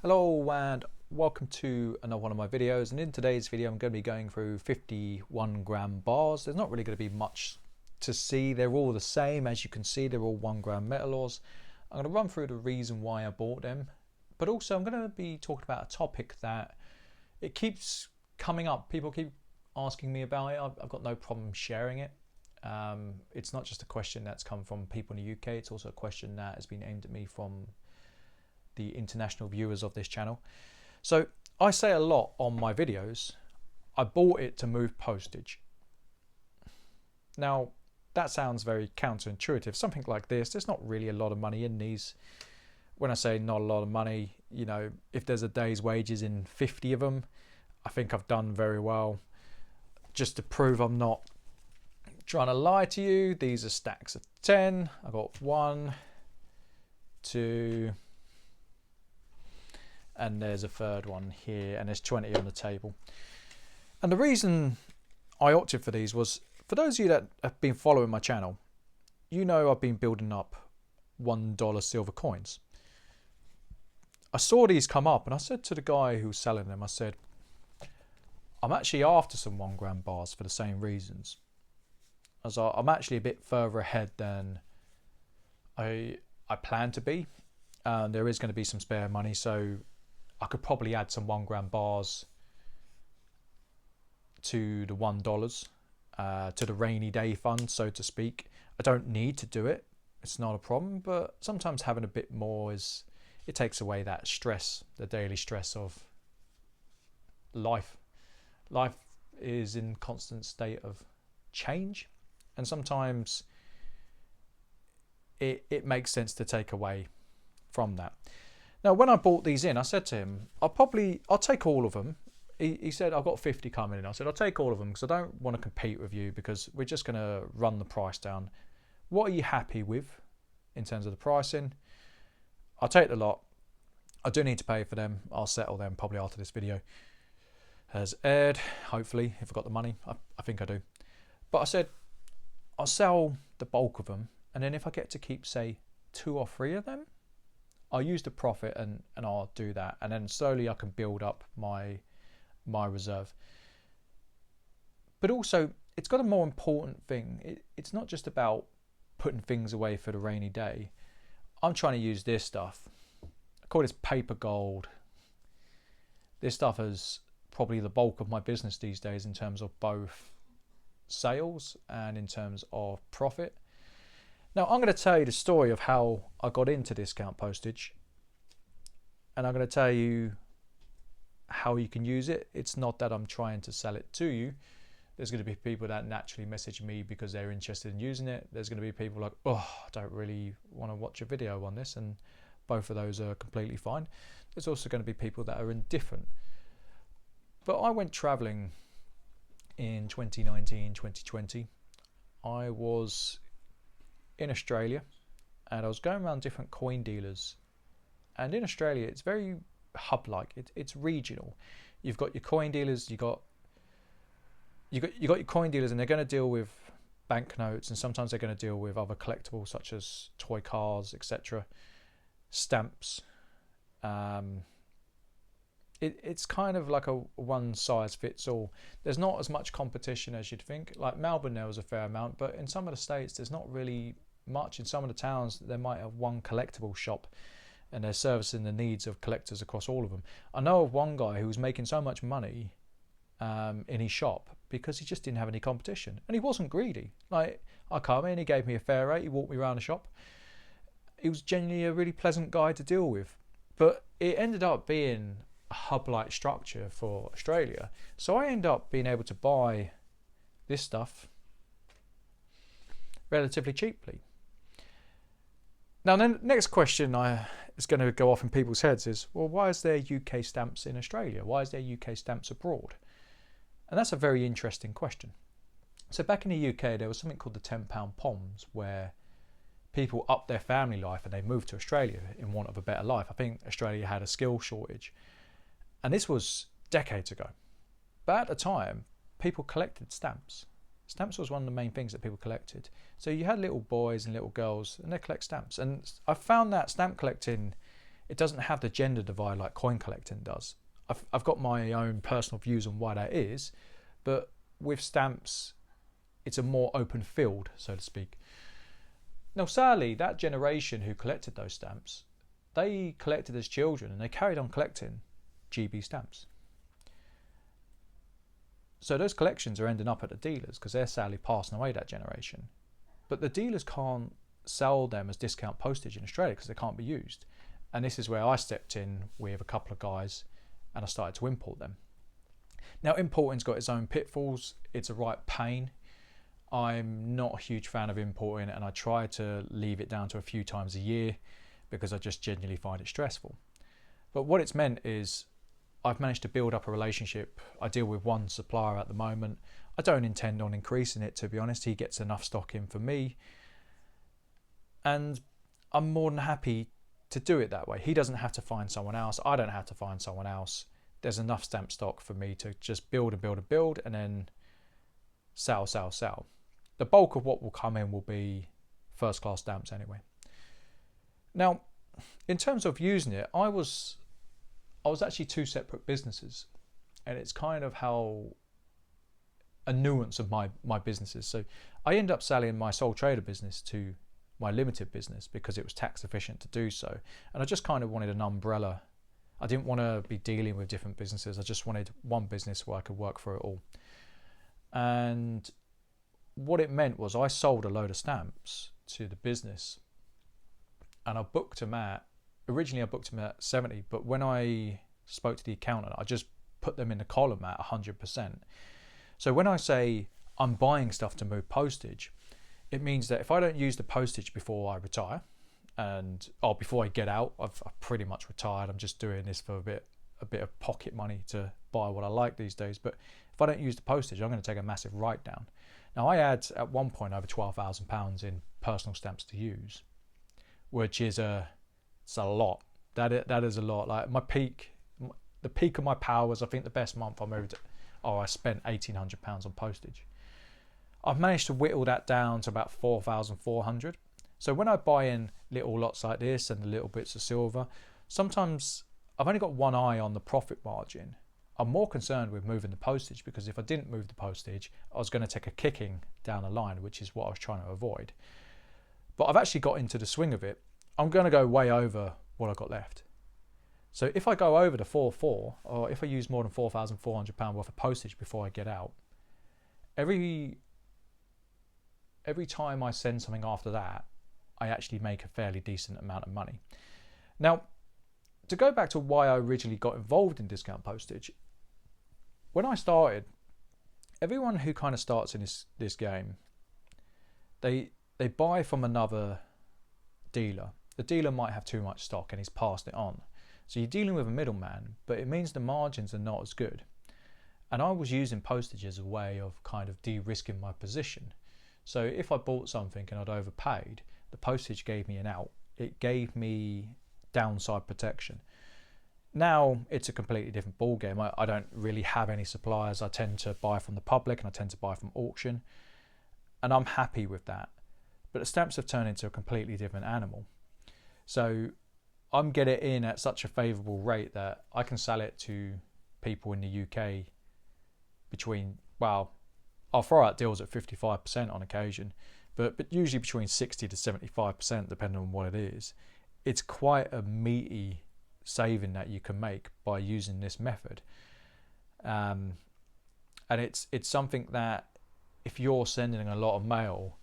Hello and welcome to another one of my videos, and in today's video I'm going to be going through 51 gram bars. There's not really going to be much to see. They're all the same. As you can see, they're all 1 gram metal ores. I'm going to run through the reason why I bought them, but also I'm going to be talking about a topic that it keeps coming up. People keep asking me about it. I've got no problem sharing it. It's not just a question that's come from people in the UK, it's also a question that has been aimed at me from the international viewers of this channel. So I say a lot on my videos, I bought it to move postage. Now that sounds very counterintuitive. Something like this, there's not really a lot of money in these. When I say not a lot of money, you know, if there's a day's wages in 50 of them, I think I've done very well. Just to prove I'm not trying to lie to you, these are stacks of 10. I got 1, 2, and there's a third one here, and there's 20 on the table. And the reason I opted for these was, for those of you that have been following my channel, you know I've been building up $1 silver coins. I saw these come up and I said to the guy who was selling them, I said, I'm actually after some 1 gram bars for the same reasons. As I'm actually a bit further ahead than I plan to be. There is going to be some spare money, so I could probably add some 1 gram bars to the $1, to the rainy day fund, so to speak. I don't need to do it. It's not a problem, but sometimes having a bit more it takes away that stress, the daily stress of life. Life is in constant state of change, and sometimes it makes sense to take away from that. Now, when I bought these in, I said to him, I'll take all of them. He said, I've got 50 coming in. I said, I'll take all of them because I don't want to compete with you, because we're just going to run the price down. What are you happy with in terms of the pricing? I'll take the lot. I do need to pay for them. I'll settle them probably after this video has aired, hopefully, if I've got the money. I think I do. But I said, I'll sell the bulk of them, and then if I get to keep, say, 2 or 3 of them, I'll use the profit and I'll do that, and then slowly I can build up my reserve. But also, it's got a more important thing. It's not just about putting things away for the rainy day. I'm trying to use this stuff. I call this paper gold. This stuff is probably the bulk of my business these days in terms of both sales and in terms of profit. Now, I'm going to tell you the story of how I got into discount postage, and I'm going to tell you how you can use it. It's not that I'm trying to sell it to you. There's going to be people that naturally message me because they're interested in using it. There's going to be people like, oh, I don't really want to watch a video on this, and both of those are completely fine. There's also going to be people that are indifferent. But I went traveling in 2019, 2020. I was in Australia, and I was going around different coin dealers, and in Australia it's very hub-like. It's regional. You've got your coin dealers, you got your coin dealers, and they're going to deal with banknotes, and sometimes they're going to deal with other collectibles such as toy cars, etc., stamps. It's kind of like a one size fits all. There's not as much competition as you'd think. Like Melbourne, there was a fair amount, but in some of the states there's not really much. In some of the towns they might have one collectible shop, and they're servicing the needs of collectors across all of them. I know of one guy who was making so much money in his shop because he just didn't have any competition, and he wasn't greedy. Like, I come in, he gave me a fair rate, he walked me around the shop. He was genuinely a really pleasant guy to deal with. But it ended up being a hub-like structure for Australia, so I ended up being able to buy this stuff relatively cheaply. Now, the next question is going to go off in people's heads is, well, why is there UK stamps in Australia? Why is there UK stamps abroad? And that's a very interesting question. So back in the UK, there was something called the £10 POMs, where people upped their family life and they moved to Australia in want of a better life. I think Australia had a skill shortage, and this was decades ago. But at the time, people collected stamps. Stamps was one of the main things that people collected. So you had little boys and little girls, and they collect stamps. And I found that stamp collecting it doesn't have the gender divide like coin collecting does. I've got my own personal views on why that is, but with stamps, it's a more open field, so to speak. Now, sadly, that generation who collected those stamps, they collected as children and they carried on collecting GB stamps. So those collections are ending up at the dealers because they're sadly passing away, that generation. But the dealers can't sell them as discount postage in Australia because they can't be used. And this is where I stepped in with a couple of guys and I started to import them. Now, importing's got its own pitfalls. It's a right pain. I'm not a huge fan of importing, and I try to leave it down to a few times a year because I just genuinely find it stressful. But what it's meant is I've managed to build up a relationship. I deal with one supplier at the moment. I don't intend on increasing it, to be honest. He gets enough stock in for me. And I'm more than happy to do it that way. He doesn't have to find someone else. I don't have to find someone else. There's enough stamp stock for me to just build and then sell. The bulk of what will come in will be first class stamps anyway. Now, in terms of using it, I was actually two separate businesses, and it's kind of how a nuance of my businesses. So I ended up selling my sole trader business to my limited business because it was tax efficient to do so, and I just kind of wanted an umbrella. I didn't want to be dealing with different businesses. I just wanted one business where I could work through it all. And what it meant was I sold a load of stamps to the business, and I booked them at, originally I booked them at 70, but when I spoke to the accountant, I just put them in the column at 100%. So when I say I'm buying stuff to move postage, it means that if I don't use the postage before I retire, before I get out, I've pretty much retired. I'm just doing this for a bit of pocket money to buy what I like these days. But if I don't use the postage, I'm going to take a massive write down. Now, I had at one point over £12,000 in personal stamps to use, which is it's a lot. That is a lot. Like the peak of my power was, I think the best month I spent £1,800 on postage. I've managed to whittle that down to about 4,400. So when I buy in little lots like this and the little bits of silver, sometimes I've only got one eye on the profit margin. I'm more concerned with moving the postage, because if I didn't move the postage, I was going to take a kicking down the line, which is what I was trying to avoid. But I've actually got into the swing of it. I'm going to go way over what I've got left. So if I go over the 4.4, or if I use more than £4,400 worth of postage before I get out, every time I send something after that, I actually make a fairly decent amount of money. Now, to go back to why I originally got involved in discount postage, when I started, everyone who kind of starts in this game, they buy from another dealer. The dealer might have too much stock and he's passed it on. So you're dealing with a middleman, but it means the margins are not as good. And I was using postage as a way of kind of de-risking my position. So if I bought something and I'd overpaid, the postage gave me an out. It gave me downside protection. Now it's a completely different ball game. I don't really have any suppliers. I tend to buy from the public and I tend to buy from auction, and I'm happy with that. But the stamps have turned into a completely different animal. So I'm getting it in at such a favourable rate that I can sell it to people in the UK I'll throw out deals at 55% on occasion, but usually between 60 to 75%, depending on what it is. It's quite a meaty saving that you can make by using this method. And it's something that if you're sending a lot of mail,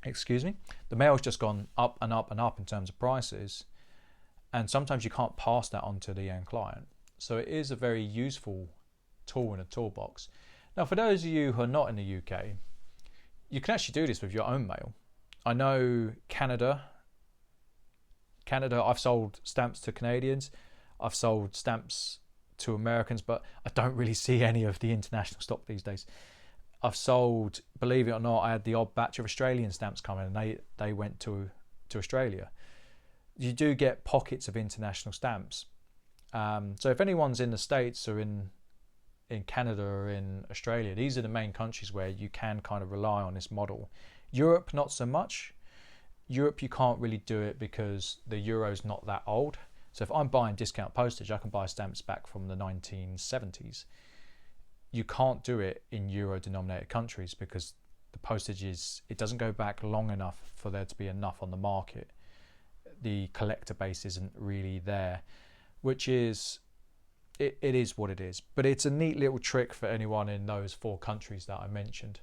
excuse me, the mail's just gone up and up and up in terms of prices, and sometimes you can't pass that on to the end client. So it is a very useful tool in a toolbox. Now, for those of you who are not in the UK, you can actually do this with your own mail. I know Canada, I've sold stamps to Canadians, I've sold stamps to Americans, but I don't really see any of the international stock these days. I've sold, believe it or not, I had the odd batch of Australian stamps coming, and they went to Australia. You do get pockets of international stamps. So if anyone's in the States or in Canada or in Australia, these are the main countries where you can kind of rely on this model. Europe, not so much. Europe, you can't really do it because the euro's not that old. So if I'm buying discount postage, I can buy stamps back from the 1970s. You can't do it in euro denominated countries because the postage it doesn't go back long enough for there to be enough on the market. The collector base isn't really there, which is, it is what it is. But it's a neat little trick for anyone in those 4 countries that I mentioned.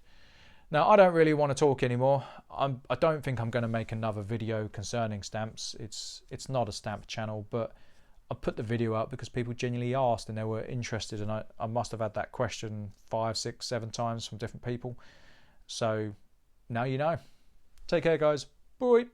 Now, I don't really want to talk anymore. I don't think I'm going to make another video concerning stamps. It's not a stamp channel, but I put the video up because people genuinely asked and they were interested, and I must have had that question 5, 6, 7 times from different people. So now you know. Take care, guys. Bye.